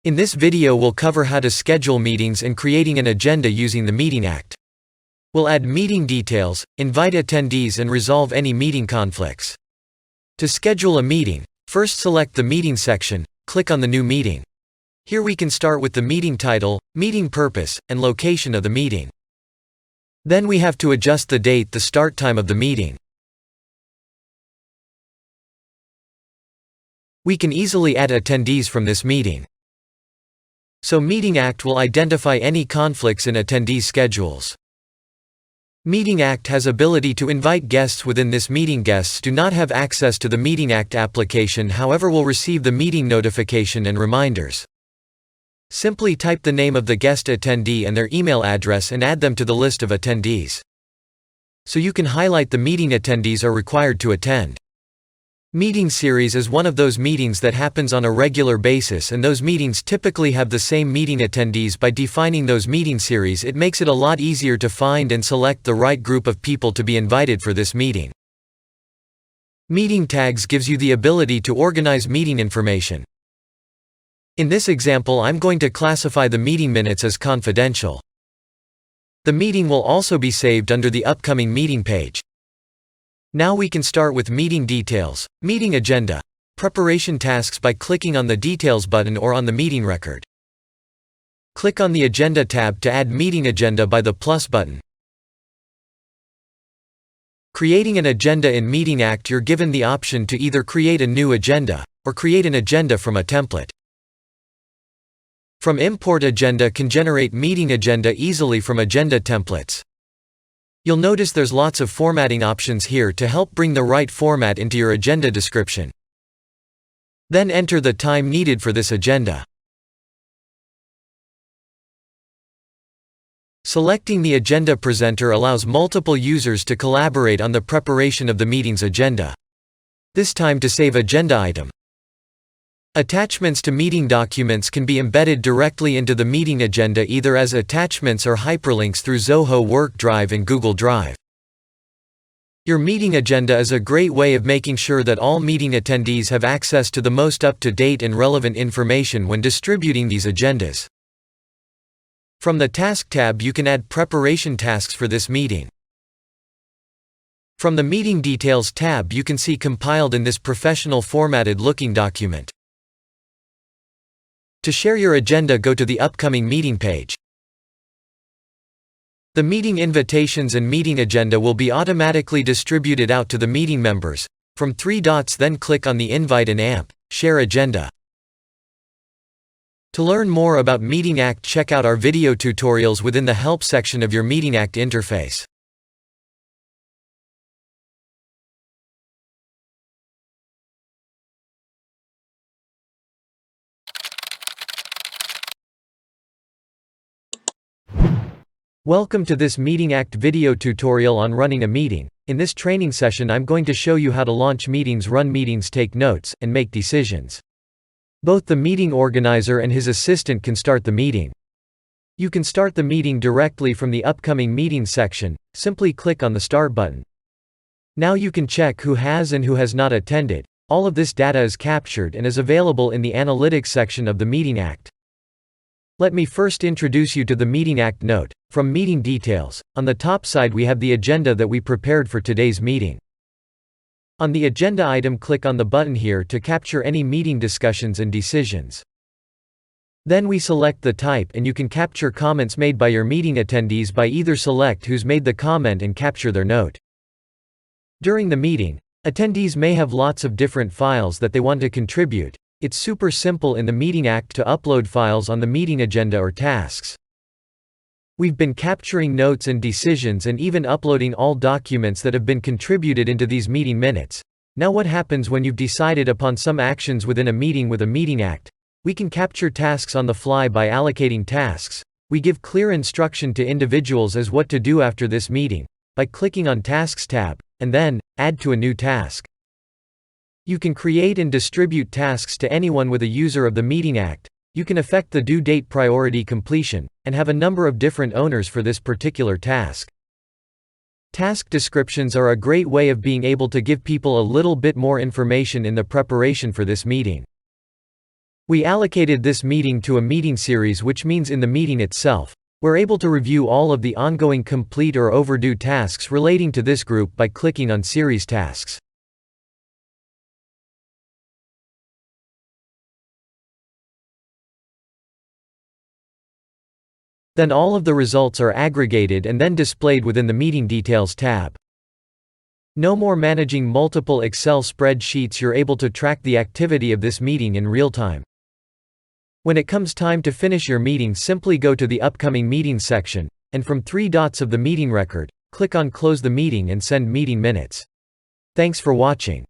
In this video we'll cover how to schedule meetings and creating an agenda using the MeetingACT. We'll add meeting details, invite attendees and resolve any meeting conflicts. To schedule a meeting, first select the meeting section, click on the new meeting. Here we can start with the meeting title, meeting purpose, and location of the meeting. Then we have to adjust the date, the start time of the meeting. We can easily add attendees from this meeting. So MeetingACT will identify any conflicts in attendees' schedules. MeetingACT has ability to invite guests within this meeting. Guests do not have access to the MeetingACT application, however will receive the meeting notification and reminders. Simply type the name of the guest attendee and their email address and add them to the list of attendees. So you can highlight the meeting attendees are required to attend. Meeting series is one of those meetings that happens on a regular basis, and those meetings typically have the same meeting attendees. By defining those meeting series, it makes it a lot easier to find and select the right group of people to be invited for this meeting. Meeting tags gives you the ability to organize meeting information. In this example, I'm going to classify the meeting minutes as confidential. The meeting will also be saved under the upcoming meeting page. Now we can start with meeting details, meeting agenda, preparation tasks by clicking on the Details button or on the meeting record. Click on the Agenda tab to add meeting agenda by the plus button. Creating an agenda in MeetingACT, you're given the option to either create a new agenda, or create an agenda from a template. From Import Agenda can generate meeting agenda easily from agenda templates. You'll notice there's lots of formatting options here to help bring the right format into your agenda description. Then enter the time needed for this agenda. Selecting the agenda presenter allows multiple users to collaborate on the preparation of the meeting's agenda. This time to save agenda item. Attachments to meeting documents can be embedded directly into the meeting agenda either as attachments or hyperlinks through Zoho Work Drive and Google Drive. Your meeting agenda is a great way of making sure that all meeting attendees have access to the most up-to-date and relevant information when distributing these agendas. From the Task tab you can add preparation tasks for this meeting. From the Meeting Details tab you can see compiled in this professional formatted looking document. To share your agenda, go to the upcoming meeting page. The meeting invitations and meeting agenda will be automatically distributed out to the meeting members. From 3 dots then click on the Invite and AMP, Share Agenda. To learn more about MeetingACT, check out our video tutorials within the Help section of your MeetingACT interface. Welcome to this MeetingACT video tutorial on running a meeting. In this training session I'm going to show you how to launch meetings, run meetings, take notes, and make decisions. Both the meeting organizer and his assistant can start the meeting. You can start the meeting directly from the upcoming meeting section. Simply click on the Start button. Now you can check who has and who has not attended. All of this data is captured and is available in the Analytics section of the MeetingACT. Let me first introduce you to the MeetingACT note. From Meeting Details, on the top side we have the agenda that we prepared for today's meeting. On the agenda item, click on the button here to capture any meeting discussions and decisions. Then we select the type, and you can capture comments made by your meeting attendees by either select who's made the comment and capture their note. During the meeting, attendees may have lots of different files that they want to contribute. It's super simple in the MeetingACT to upload files on the meeting agenda or tasks. We've been capturing notes and decisions and even uploading all documents that have been contributed into these meeting minutes. Now what happens when you've decided upon some actions within a meeting with a MeetingACT? We can capture tasks on the fly by allocating tasks. We give clear instruction to individuals as what to do after this meeting, by clicking on Tasks tab, and then, Add to a new task. You can create and distribute tasks to anyone with a user of the MeetingACT. You can affect the due date, priority, completion, and have a number of different owners for this particular task. Task descriptions are a great way of being able to give people a little bit more information in the preparation for this meeting. We allocated this meeting to a meeting series, which means in the meeting itself, we're able to review all of the ongoing complete or overdue tasks relating to this group by clicking on Series Tasks. Then all of the results are aggregated and then displayed within the Meeting Details tab. No more managing multiple Excel spreadsheets, you're able to track the activity of this meeting in real time. When it comes time to finish your meeting, simply go to the Upcoming Meetings section, and from 3 dots of the meeting record, click on Close the Meeting and Send Meeting Minutes. Thanks for watching.